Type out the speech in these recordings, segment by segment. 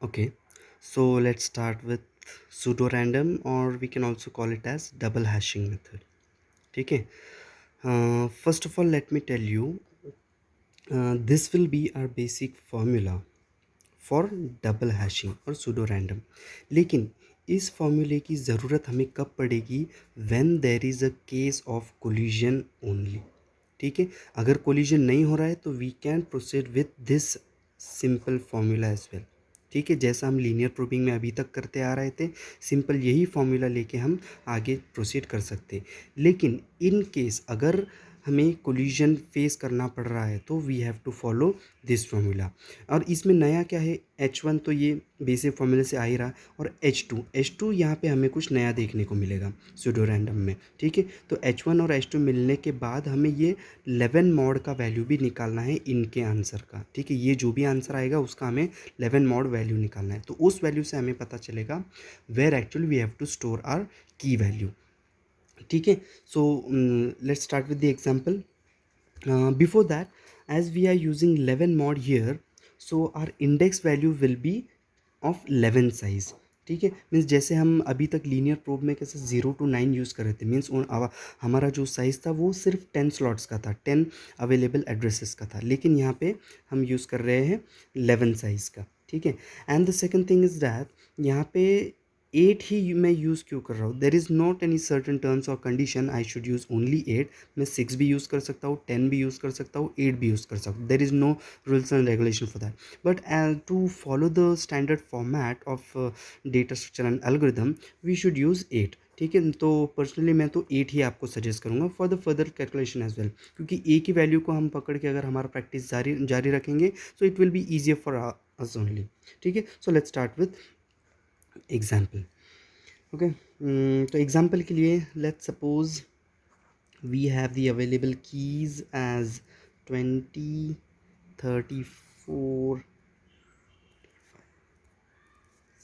Okay, so let's start with pseudo random, or we can also call it as double hashing method. ठीक है. First of all, let me tell you, this will be our basic formula for double hashing और pseudo random. लेकिन इस फॉर्मूले की ज़रूरत हमें कब पड़ेगी? When there is a case of collision only. ठीक है, अगर कोलिजन नहीं हो रहा है तो we can proceed with this simple formula as well. ठीक है, जैसा हम लीनियर प्रूविंग में अभी तक करते आ रहे थे, सिंपल यही फॉर्मूला लेके हम आगे प्रोसीड कर सकते. लेकिन इन केस अगर हमें कोलिजन फेस करना पड़ रहा है तो we have to follow this formula. और इसमें नया क्या है? H1 तो ये बेसिक फॉर्मूले से आ ही रहा, और H2 यहाँ पे हमें कुछ नया देखने को मिलेगा सूडो रैंडम में. ठीक है, तो H1 और H2 मिलने के बाद हमें ये 11 मॉड का वैल्यू भी निकालना है इनके आंसर का. ठीक है, ये जो भी आंसर आएगा उसका हमें 11 मॉड वैल्यू निकालना है. तो उस वैल्यू से हमें पता चलेगा where actually we have to store our key value. ठीक है, so let's start with the example. Before that, as we are using 11 mod here, so our index value will be of 11 size. ठीक है, means जैसे हम अभी तक linear probe में कैसे 0 to 9 यूज़ कर रहे थे, मीन्स हमारा जो साइज़ था वो सिर्फ 10 स्लॉट्स का था, 10 अवेलेबल एड्रेसेस का था. लेकिन यहाँ पे हम यूज़ कर रहे हैं 11 साइज़ का. ठीक है, and the second thing is that यहाँ पे 8 ही मैं यूज़ क्यों कर रहा हूँ? There is not any certain terms और condition I should use only 8. मैं 6 भी यूज़ कर सकता हूँ, 10 भी यूज़ कर सकता हूँ, 8 भी यूज़ कर सकता हूँ. There is no rules and regulation for that. But to follow the standard format of data structure and algorithm we should use 8. ठीक है, तो पर्सनली मैं तो 8 ही आपको सजेस्ट करूँगा for the further calculation as well, क्योंकि ए की value को हम पकड़ के अगर हमारा प्रैक्टिस जारी रखेंगे so it will be easier for us only. ठीक है, so let's start with example. Okay, तो एग्जाम्पल के लिए let's suppose we have the available keys as 20, 34,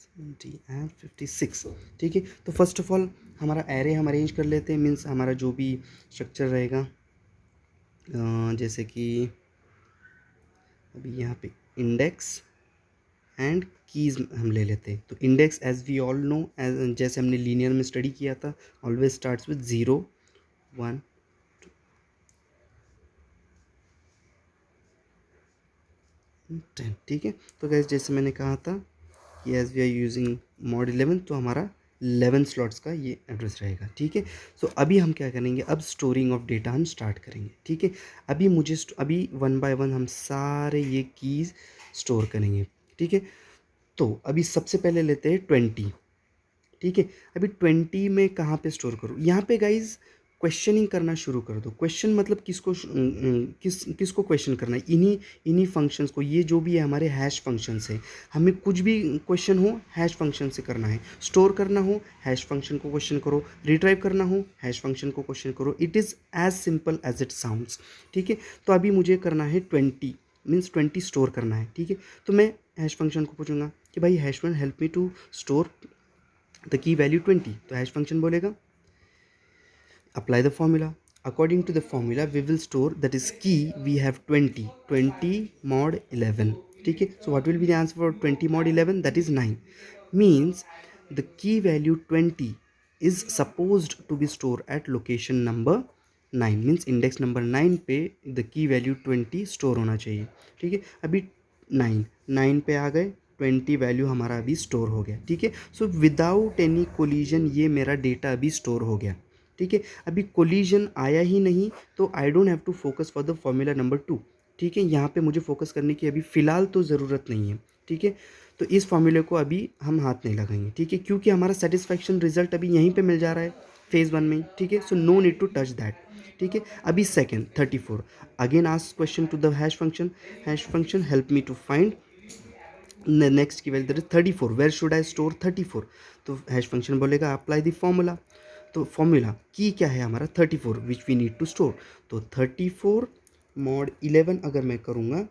70 and 56. ठीक है, तो फर्स्ट ऑफ ऑल हमारा एरे हम अरेंज कर लेते हैं, मीन्स हमारा जो भी स्ट्रक्चर रहेगा, जैसे कि अभी यहाँ पे इंडेक्स एंड कीज़ हम ले लेते हैं. तो index as we all know, as जैसे हमने लीनियर में स्टडी किया था, ऑलवेज स्टार्ट्स विद 0, 1, 10. ठीक है, तो गैस जैसे मैंने कहा था कि as we are using mod 11 तो हमारा 11 स्लॉट्स का ये एड्रेस रहेगा. ठीक है, सो अभी हम क्या करेंगे? अब स्टोरिंग ऑफ डेटा हम स्टार्ट करेंगे. ठीक है, अभी वन बाय वन हम सारे ये कीज़ स्टोर करेंगे. ठीक है, तो अभी सबसे पहले लेते हैं 20. ठीक है, अभी 20 में कहाँ पे स्टोर करूँ? यहाँ पे गाइज क्वेश्चनिंग करना शुरू कर दो. क्वेश्चन मतलब किसको क्वेश्चन करना है? इन्हीं फंक्शंस को. ये जो भी है हमारे हैश फंक्शंस है, हमें कुछ भी क्वेश्चन हो हैश फंक्शन से करना है. स्टोर करना हो हैश फंक्शन को क्वेश्चन करो, रिट्राइव करना हो हैश फंक्शन को क्वेश्चन करो. It is as simple as it sounds. ठीक है, तो अभी मुझे करना है 20, मीन्स 20 स्टोर करना है. ठीक है, तो मैं हैश फंक्शन को पूछूंगा कि भाई hash one help me to store the key value 20. तो हैश फंक्शन बोलेगा apply the formula. According to the formula we will store, that is key we have 20 mod 11. ठीक है, so what will be the answer for 20 mod 11? That is 9. Means the key value 20 is supposed to be stored at location number 9. Means index number 9 पे the key value 20 store होना चाहिए. ठीक है, अभी 9 पे आ गए, 20 वैल्यू हमारा अभी स्टोर हो गया. ठीक है, सो विदाउट एनी कोलिजन ये मेरा डेटा अभी स्टोर हो गया. ठीक है, अभी कोलिजन आया ही नहीं तो I don't have to focus for the formula number 2. ठीक है, यहाँ पे मुझे फोकस करने की अभी फ़िलहाल तो ज़रूरत नहीं है. ठीक है, तो इस फॉर्मूले को अभी हम हाथ नहीं लगाएंगे. ठीक है, क्योंकि हमारा सेटिस्फैक्शन रिजल्ट अभी यहीं पे मिल जा रहा है फेज़ 1 में. ठीक है, so no need to touch that. ठीक है, अभी second 34. Again ask question to the hash function help me to find next key value, that is 34. Where should I store 34? तो हैश फंक्शन बोलेगा अप्लाई द फॉर्मूला. तो formula की क्या है हमारा? 34 which we need to store. तो 34 mod 11 अगर मैं करूँगा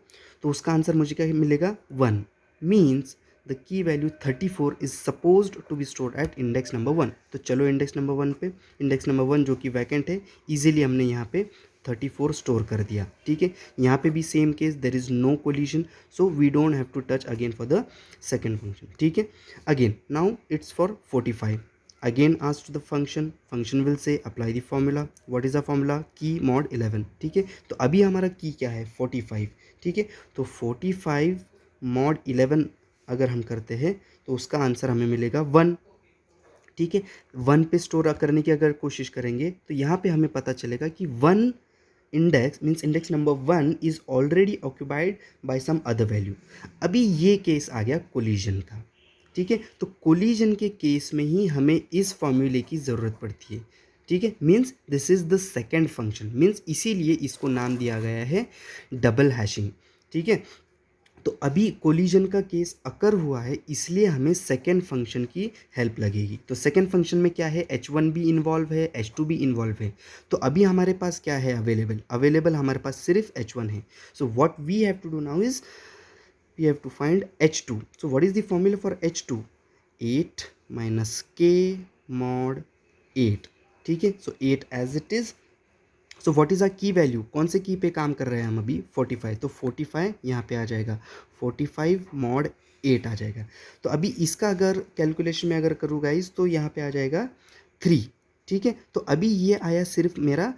तो उसका आंसर मुझे क्या मिलेगा? 1. Means the key value 34 is supposed to be stored at index number 1. तो चलो इंडेक्स नंबर 1 पे, इंडेक्स नंबर 1 जो कि वैकेंट है, ईजिली हमने यहाँ पे 34 स्टोर कर दिया, ठीक है। यहाँ पे भी same case, there is no collision, so we don't have to touch again for the second function, ठीक है। Again now it's for 45, again asked the function will say apply the formula, what is the formula, key mod 11, ठीक है। तो अभी हमारा की क्या है 45, ठीक है। तो 45 mod 11 अगर हम करते हैं तो उसका आंसर हमें मिलेगा 1, ठीक है। 1 पे स्टोर करने की अगर कोशिश करेंगे तो यहाँ पे हमें पता चलेगा कि 1 index means index number 1 is already occupied by some other value. अभी ये केस आ गया कोलिजन का, ठीक है। तो कोलिजन के केस में ही हमें इस फॉर्मूले की ज़रूरत पड़ती है, ठीक है। Means this is the second function, means इसीलिए इसको नाम दिया गया है डबल हैशिंग, ठीक है। तो अभी कोलिजन का केस अकर हुआ है, इसलिए हमें सेकेंड फंक्शन की हेल्प लगेगी। तो सेकेंड फंक्शन में क्या है, H1 भी इन्वॉल्व है, H2 भी इन्वॉल्व है। तो अभी हमारे पास क्या है अवेलेबल हमारे पास सिर्फ H1 है। So what we have to do now is we have to find H2. So what is the formula for H2? 8 minus k mod 8, ठीक है। So 8 as it is. So what is a key value, कौन से की पे काम कर रहे हैं हम अभी 45, तो 45 यहाँ पे आ जाएगा, 45 मॉड 8 आ जाएगा। तो अभी इसका अगर कैलकुलेशन में अगर करूँ गाइज तो यहाँ पे आ जाएगा 3, ठीक है। तो अभी ये आया सिर्फ मेरा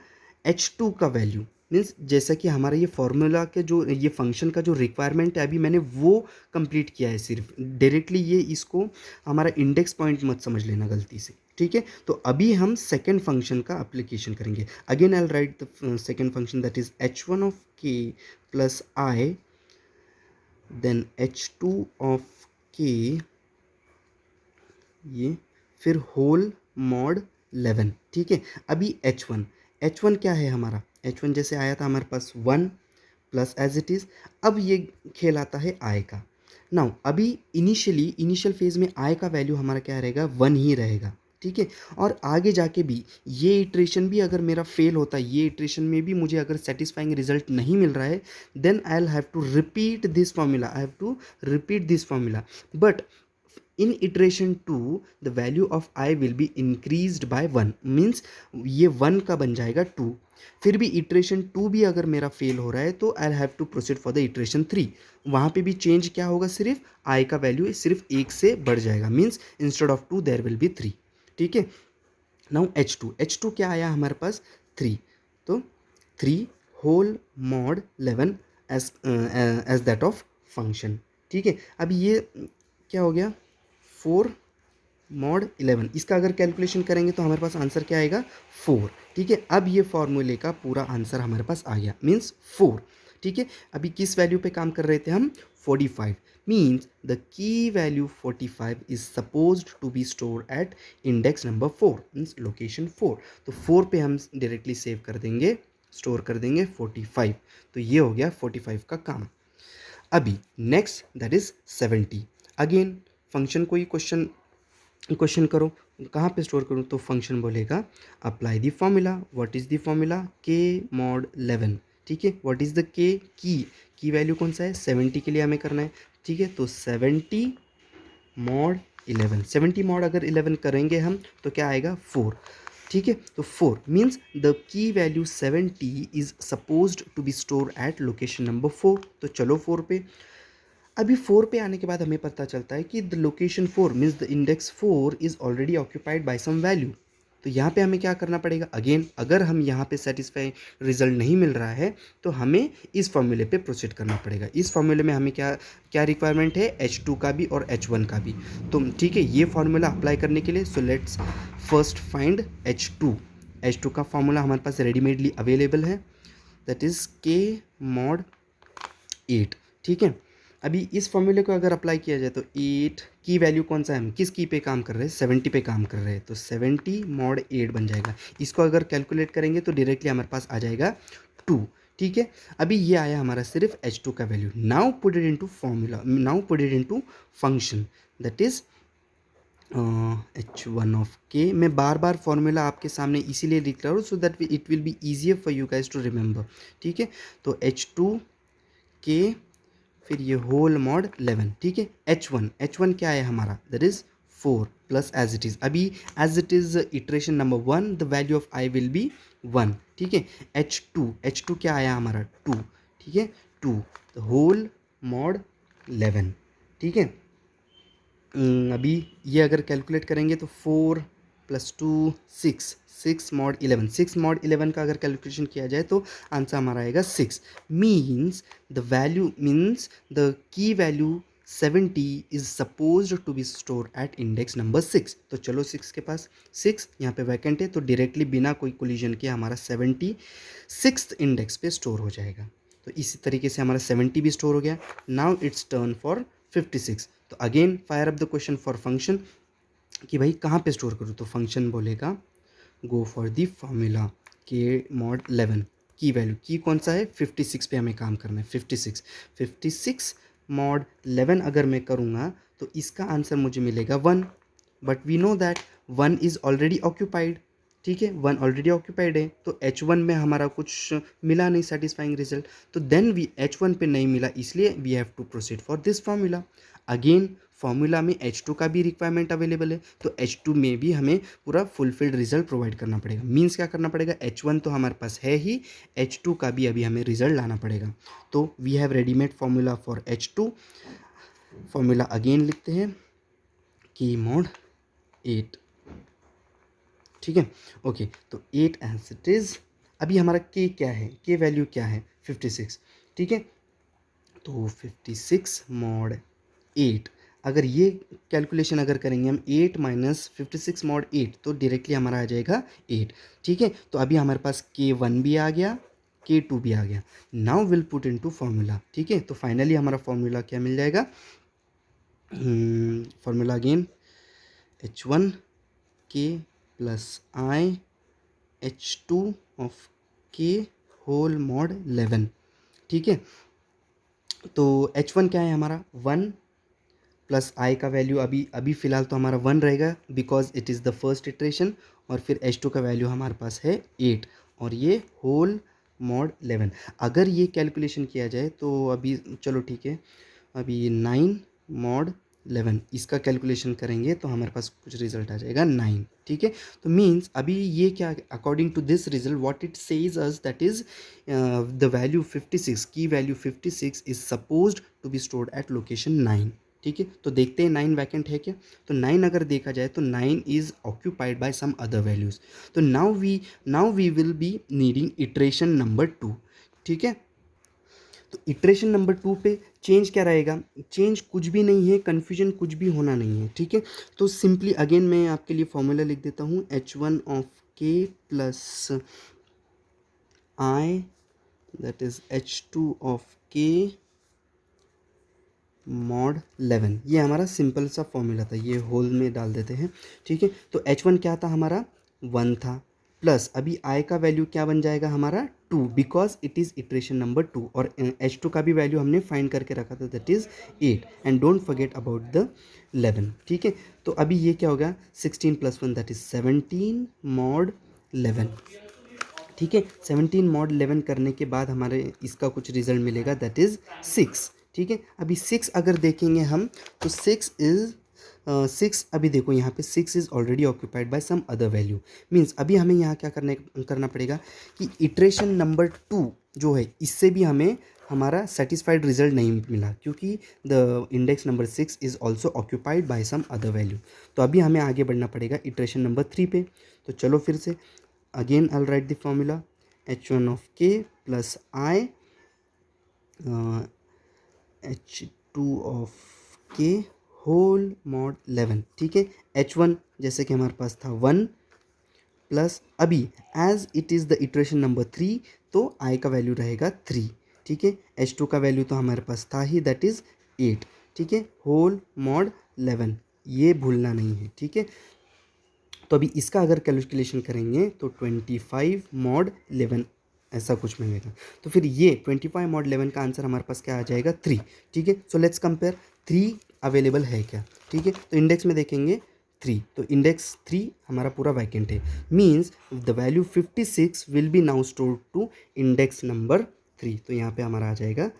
H2 का वैल्यू, मीन्स जैसा कि हमारा ये फॉर्मूला के जो ये फंक्शन का जो रिक्वायरमेंट है अभी मैंने वो कंप्लीट किया है सिर्फ, डायरेक्टली ये इसको हमारा इंडेक्स पॉइंट मत समझ लेना गलती से, ठीक है। तो अभी हम सेकेंड फंक्शन का एप्लीकेशन करेंगे। Again I will write the second function that is h1 of k plus i, then h2 of k, ये फिर होल मॉड 11, ठीक है। अभी h1 क्या है हमारा, h1 जैसे आया था हमारे पास 1 प्लस एज इट इज़। अब ये खेल आता है i का। नाउ अभी इनिशियल फेज में i का वैल्यू हमारा क्या रहेगा 1 ही रहेगा, ठीक है। और आगे जाके भी ये इटरेशन भी अगर मेरा फेल होता है, ये इटरेशन में भी मुझे अगर सेटिस्फाइंग रिजल्ट नहीं मिल रहा है, then I have to repeat this formula, but in iteration 2 the value of I will be increased by 1, means ये 1 का बन जाएगा 2। फिर भी इटरेशन 2 भी अगर मेरा फेल हो रहा है तो I have to proceed for the iteration 3, वहाँ पे भी चेंज क्या होगा, सिर्फ I का वैल्यू सिर्फ 1 से बढ़ जाएगा, means instead of 2 there will be 3, ठीक है। नाउ H2 क्या आया हमारे पास 3, तो 3 whole mod 11 as that of function, ठीक है। अब ये क्या हो गया 4 मॉड 11, इसका अगर कैलकुलेशन करेंगे तो हमारे पास आंसर क्या आएगा 4, ठीक है। अब ये फॉर्मूले का पूरा आंसर हमारे पास आ गया, मीन्स 4, ठीक है। अभी किस वैल्यू पे काम कर रहे थे हम 45, means the key value 45 is supposed to be store at index number 4, means location 4। तो 4 पे हम डायरेक्टली सेव कर देंगे, स्टोर कर देंगे 45। तो ये हो गया 45 का काम। अभी next that is 70। Again function को ही क्वेश्चन करो कहाँ पे स्टोर करूँ, तो फंक्शन बोलेगा apply the formula, what is the formula k mod 11, ठीक है। What is the key value कौन सा है 70 के लिए हमें करना है, ठीक है। तो 70 mod 11, 70 mod अगर 11 करेंगे हम तो क्या आएगा 4, ठीक है। तो 4 means the key value 70 is supposed to be store at location number 4। तो चलो 4 पे, अभी 4 पे आने के बाद हमें पता चलता है कि the location 4 means the index 4 is already occupied by some value. तो यहाँ पे हमें क्या करना पड़ेगा, अगेन अगर हम यहाँ पे सेटिस्फाई रिजल्ट नहीं मिल रहा है तो हमें इस फॉर्मूले पे प्रोसीड करना पड़ेगा। इस फॉर्मूले में हमें क्या क्या रिक्वायरमेंट है H2 का भी और H1 का भी, तो ठीक है। ये फॉर्मूला अप्लाई करने के लिए so let's first find H2 का फॉर्मूला हमारे पास रेडीमेडली अवेलेबल है, दैट इज़ k mod 8, ठीक है। अभी इस फॉर्मूले को अगर अप्लाई किया जाए तो 8 की वैल्यू कौन सा है, हम किस की पे काम कर रहे हैं 70 पे काम कर रहे हैं, तो 70 मॉड 8 बन जाएगा। इसको अगर कैलकुलेट करेंगे तो डायरेक्टली हमारे पास आ जाएगा 2, ठीक है। अभी ये आया हमारा सिर्फ H2 का value. Now put it into formula, now put it into function that is H1 of k। मैं बार बार फॉर्मूला आपके सामने इसीलिए लिख रहा हूँ so that it will be easier for you guys to remember, ठीक है। तो H2 k फिर ये होल मॉड 11, ठीक है। H1 क्या है हमारा that is 4 plus as it is, अभी as it is iteration number 1 the value of i will be 1, ठीक है। H2 क्या आया हमारा 2, ठीक है, 2 होल मॉड 11, ठीक है। अभी ये अगर कैलकुलेट करेंगे तो 4 प्लस 2 6, 6 मॉड 11, 6 मॉड 11 का अगर कैलकुलेशन किया जाए तो आंसर हमारा आएगा 6। Means the value means the key value 70 is suppose to be store at index number 6। तो चलो 6 के पास, 6 यहाँ पे वैकेंट है तो डायरेक्टली बिना कोई कोलिजन के हमारा 70 सिक्स इंडेक्स पे स्टोर हो जाएगा। तो इसी तरीके से हमारा 70 भी स्टोर हो गया। Now it's turn for 56। तो again fire up the question for function कि भाई कहाँ पे स्टोर करूँ, तो फंक्शन बोलेगा गो फॉर दी फॉर्मूला के मॉड 11 की वैल्यू, की कौन सा है 56 पे हमें काम करना है, 56 मॉड 11 अगर मैं करूँगा तो इसका आंसर मुझे मिलेगा 1, but we know that 1 is already occupied, ठीक है, 1 ऑलरेडी ऑक्यूपाइड है तो H1 में हमारा कुछ मिला नहीं सेटिस्फाइंग रिजल्ट, तो देन वी H1 पे नहीं मिला इसलिए we have to proceed for this formula. Again formula में H2 का भी रिक्वायरमेंट अवेलेबल है तो H2 में भी हमें पूरा फुलफिल्ड रिजल्ट प्रोवाइड करना पड़ेगा। मीन्स क्या करना पड़ेगा, H1 तो हमारे पास है ही, H2 का भी अभी हमें रिजल्ट लाना पड़ेगा। तो we have readymade formula for H2। Formula again लिखते हैं की मॉड 8, ठीक है। ओके तो 8 एज इट इज़। अभी हमारा के क्या है, के वैल्यू क्या है 56, ठीक है। तो 56 मॉड 8, अगर ये कैलकुलेशन अगर करेंगे हम 8 माइनस 56 मॉड 8 तो डायरेक्टली हमारा आ जाएगा 8, ठीक है। तो अभी हमारे पास K1 भी आ गया, K2 भी आ गया। Now will put into formula, ठीक है। तो फाइनली हमारा फॉर्मूला क्या मिल जाएगा, formula again H1 K plus I H2 of K whole mod 11, ठीक है। तो H1 क्या है हमारा 1 प्लस I का वैल्यू अभी अभी फ़िलहाल तो हमारा 1 रहेगा because it is the first iteration, और फिर H2 का वैल्यू हमारे पास है 8 और ये होल मॉड 11। अगर ये कैलकुलेशन किया जाए तो अभी चलो ठीक है, अभी 9 मॉड 11 इसका कैलकुलेशन करेंगे तो हमारे पास कुछ रिजल्ट आ जाएगा 9, ठीक है। तो मीन्स अभी ये क्या, according to this result what it says us that is the value 56 की value 56 is supposed to be stored at location 9, ठीक है। तो देखते हैं 9 वैकेंट है क्या, तो 9 अगर देखा जाए तो 9 is occupied by some other values. तो now we will be needing iteration number 2, ठीक है। तो इटरेशन नंबर 2 पे चेंज क्या रहेगा, चेंज कुछ भी नहीं है, कन्फ्यूजन कुछ भी होना नहीं है, ठीक है। तो सिंपली अगेन मैं आपके लिए फॉर्मूला लिख देता हूँ H1 of K plus I that is H2 of K mod 11। ये हमारा सिंपल सा फॉर्मूला था, ये होल में डाल देते हैं, ठीक है। तो H1 क्या था हमारा 1 था, प्लस अभी I का वैल्यू क्या बन जाएगा हमारा 2 because it is iteration number 2, और H2 का भी वैल्यू हमने फाइंड करके रखा था that is 8 and don't forget about the 11, ठीक है। तो अभी ये क्या होगा 16 प्लस 1 दैट इज़ 17 मॉड 11, ठीक है। 17 मॉड 11 करने के बाद हमारे इसका कुछ रिजल्ट मिलेगा दैट इज़ 6, ठीक है। अभी 6 अगर देखेंगे हम तो 6 अभी देखो यहाँ पे 6 is already occupied by some other value. Means अभी हमें यहाँ क्या करना पड़ेगा कि इटरेशन नंबर 2 जो है इससे भी हमें हमारा सेटिस्फाइड रिजल्ट नहीं मिला क्योंकि the index number 6 is also occupied by some other value. तो अभी हमें आगे बढ़ना पड़ेगा इटरेशन नंबर 3 पे। तो चलो फिर से again I'll write the formula H1 of K plus I H2 of K whole mod 11, ठीक है। H1 जैसे कि हमारे पास था 1 प्लस अभी as it is the iteration number 3 तो I का वैल्यू रहेगा 3, ठीक है। H2 का वैल्यू तो हमारे पास था ही दैट इज़ 8, ठीक है, होल मॉड 11, ये भूलना नहीं है, ठीक है। तो अभी इसका अगर कैलकुलेशन करेंगे तो 25 मॉड 11 ऐसा कुछ मिलेगा। तो फिर ये 25 मॉड 11 का आंसर हमारे पास क्या आ जाएगा 3, ठीक है। सो लेट्स कंपेयर 3 अवेलेबल है क्या, ठीक है। तो इंडेक्स में देखेंगे 3, तो इंडेक्स 3 हमारा पूरा वैकेंट है। Means the value 56 will be now store to index number 3, तो यहाँ पे हमारा आ जाएगा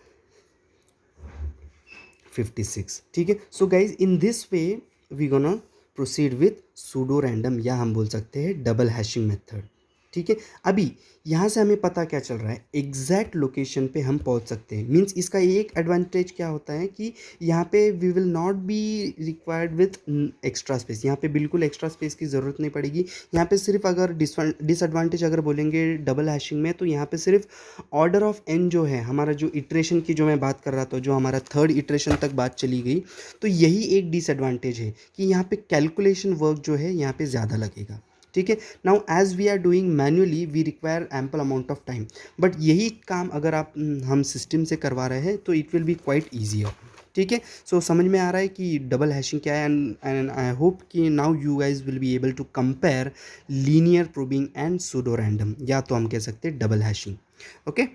56, ठीक है। So guys in this way we gonna proceed with pseudo random या हम बोल सकते हैं डबल हैशिंग मेथड। ठीक है, अभी यहाँ से हमें पता क्या चल रहा है, एग्जैक्ट लोकेशन पे हम पहुँच सकते हैं। मीन्स इसका एक एडवांटेज क्या होता है कि यहाँ पे we will not be required with extra space, यहाँ पे बिल्कुल एक्स्ट्रा स्पेस की ज़रूरत नहीं पड़ेगी। यहाँ पे सिर्फ अगर डिसएडवांटेज अगर बोलेंगे डबल हैशिंग में, तो यहाँ पे सिर्फ ऑर्डर ऑफ एन जो है हमारा, जो इटरेशन की जो मैं बात कर रहा था, जो हमारा थर्ड इटरेशन तक बात चली गई, तो यही एक डिसएडवांटेज है कि यहाँ पे कैलकुलेशन वर्क जो है यहाँ पे ज़्यादा लगेगा। ठीक है, now as we are doing manually we require ample amount of time, but यही काम अगर आप हम सिस्टम से करवा रहे हैं तो it will B quite easier. ठीक है, सो समझ में आ रहा है कि डबल हैशिंग क्या है, एंड आई होप कि now you guys will be able to compare linear probing and pseudo random, या तो हम कह सकते हैं डबल हैशिंग। ओके,